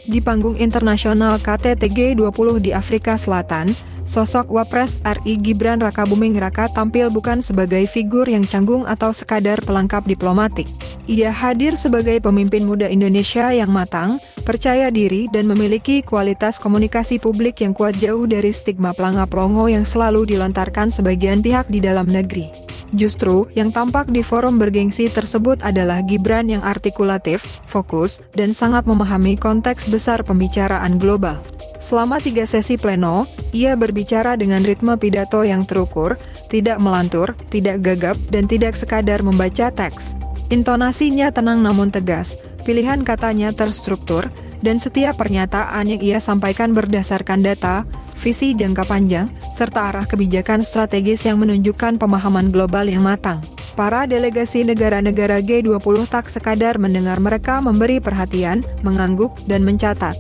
Di panggung internasional KTT G20 di Afrika Selatan, sosok Wapres RI Gibran Rakabuming Raka tampil bukan sebagai figur yang canggung atau sekadar pelengkap diplomatik. Ia hadir sebagai pemimpin muda Indonesia yang matang, percaya diri dan memiliki kualitas komunikasi publik yang kuat jauh dari stigma pelangap-longo yang selalu dilontarkan sebagian pihak di dalam negeri. Justru, yang tampak di forum bergengsi tersebut adalah Gibran yang artikulatif, fokus, dan sangat memahami konteks besar pembicaraan global. Selama 3 sesi pleno, ia berbicara dengan ritme pidato yang terukur, tidak melantur, tidak gagap, dan tidak sekadar membaca teks. Intonasinya tenang namun tegas, pilihan katanya terstruktur, dan setiap pernyataan yang ia sampaikan berdasarkan data, visi jangka panjang, serta arah kebijakan strategis yang menunjukkan pemahaman global yang matang. Para delegasi negara-negara G20 tak sekadar mendengar, mereka memberi perhatian, mengangguk, dan mencatat.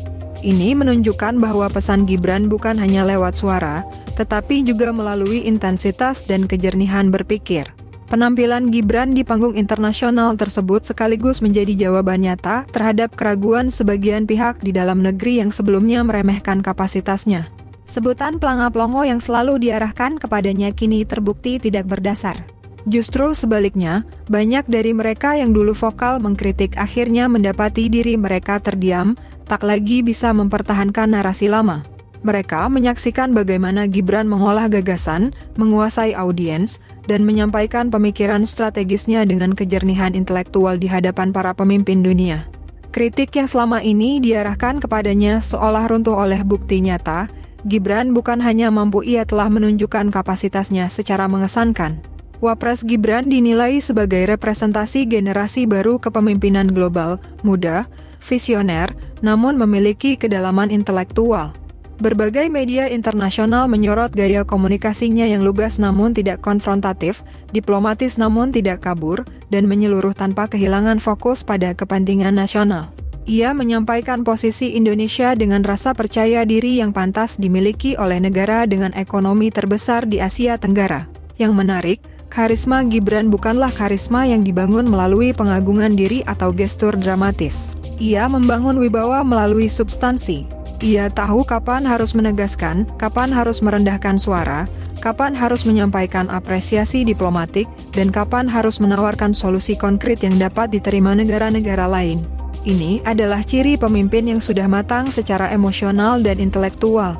Ini menunjukkan bahwa pesan Gibran bukan hanya lewat suara, tetapi juga melalui intensitas dan kejernihan berpikir. Penampilan Gibran di panggung internasional tersebut sekaligus menjadi jawaban nyata terhadap keraguan sebagian pihak di dalam negeri yang sebelumnya meremehkan kapasitasnya. Sebutan pelangap-longo yang selalu diarahkan kepadanya kini terbukti tidak berdasar. Justru sebaliknya, banyak dari mereka yang dulu vokal mengkritik akhirnya mendapati diri mereka terdiam, tak lagi bisa mempertahankan narasi lama. Mereka menyaksikan bagaimana Gibran mengolah gagasan, menguasai audiens, dan menyampaikan pemikiran strategisnya dengan kejernihan intelektual di hadapan para pemimpin dunia. Kritik yang selama ini diarahkan kepadanya seolah runtuh oleh bukti nyata. Gibran bukan hanya mampu, ia telah menunjukkan kapasitasnya secara mengesankan. Wapres Gibran dinilai sebagai representasi generasi baru kepemimpinan global, muda, visioner, namun memiliki kedalaman intelektual. Berbagai media internasional menyorot gaya komunikasinya yang lugas namun tidak konfrontatif, diplomatis namun tidak kabur, dan menyeluruh tanpa kehilangan fokus pada kepentingan nasional. Ia menyampaikan posisi Indonesia dengan rasa percaya diri yang pantas dimiliki oleh negara dengan ekonomi terbesar di Asia Tenggara. Yang menarik, karisma Gibran bukanlah karisma yang dibangun melalui pengagungan diri atau gestur dramatis. Ia membangun wibawa melalui substansi. Ia tahu kapan harus menegaskan, kapan harus merendahkan suara, kapan harus menyampaikan apresiasi diplomatik, dan kapan harus menawarkan solusi konkret yang dapat diterima negara-negara lain. Ini adalah ciri pemimpin yang sudah matang secara emosional dan intelektual.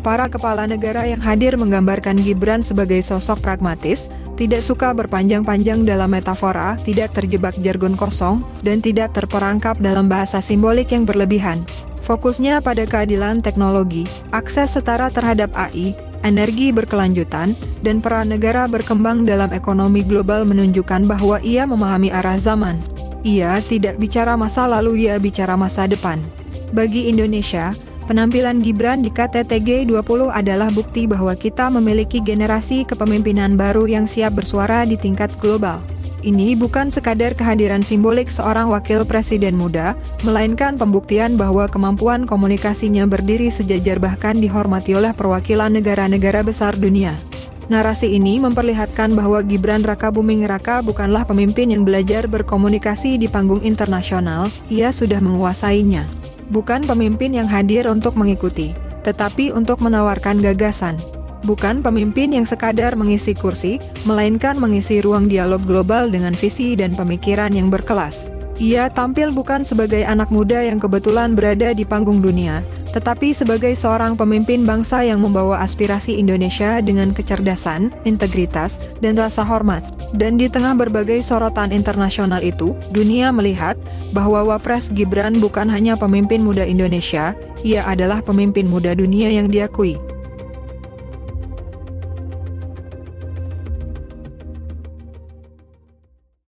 Para kepala negara yang hadir menggambarkan Gibran sebagai sosok pragmatis, tidak suka berpanjang-panjang dalam metafora, tidak terjebak jargon kosong, dan tidak terperangkap dalam bahasa simbolik yang berlebihan. Fokusnya pada keadilan teknologi, akses setara terhadap AI, energi berkelanjutan, dan peran negara berkembang dalam ekonomi global menunjukkan bahwa ia memahami arah zaman. Ia tidak bicara masa lalu, ia bicara masa depan. Bagi Indonesia, penampilan Gibran di KTT G20 adalah bukti bahwa kita memiliki generasi kepemimpinan baru yang siap bersuara di tingkat global. Ini bukan sekadar kehadiran simbolik seorang wakil presiden muda, melainkan pembuktian bahwa kemampuan komunikasinya berdiri sejajar bahkan dihormati oleh perwakilan negara-negara besar dunia. Narasi ini memperlihatkan bahwa Gibran Rakabuming Raka bukanlah pemimpin yang belajar berkomunikasi di panggung internasional, ia sudah menguasainya. Bukan pemimpin yang hadir untuk mengikuti, tetapi untuk menawarkan gagasan. Bukan pemimpin yang sekadar mengisi kursi, melainkan mengisi ruang dialog global dengan visi dan pemikiran yang berkelas. Ia tampil bukan sebagai anak muda yang kebetulan berada di panggung dunia, tetapi sebagai seorang pemimpin bangsa yang membawa aspirasi Indonesia dengan kecerdasan, integritas, dan rasa hormat. Dan di tengah berbagai sorotan internasional itu, dunia melihat bahwa Wapres Gibran bukan hanya pemimpin muda Indonesia, ia adalah pemimpin muda dunia yang diakui.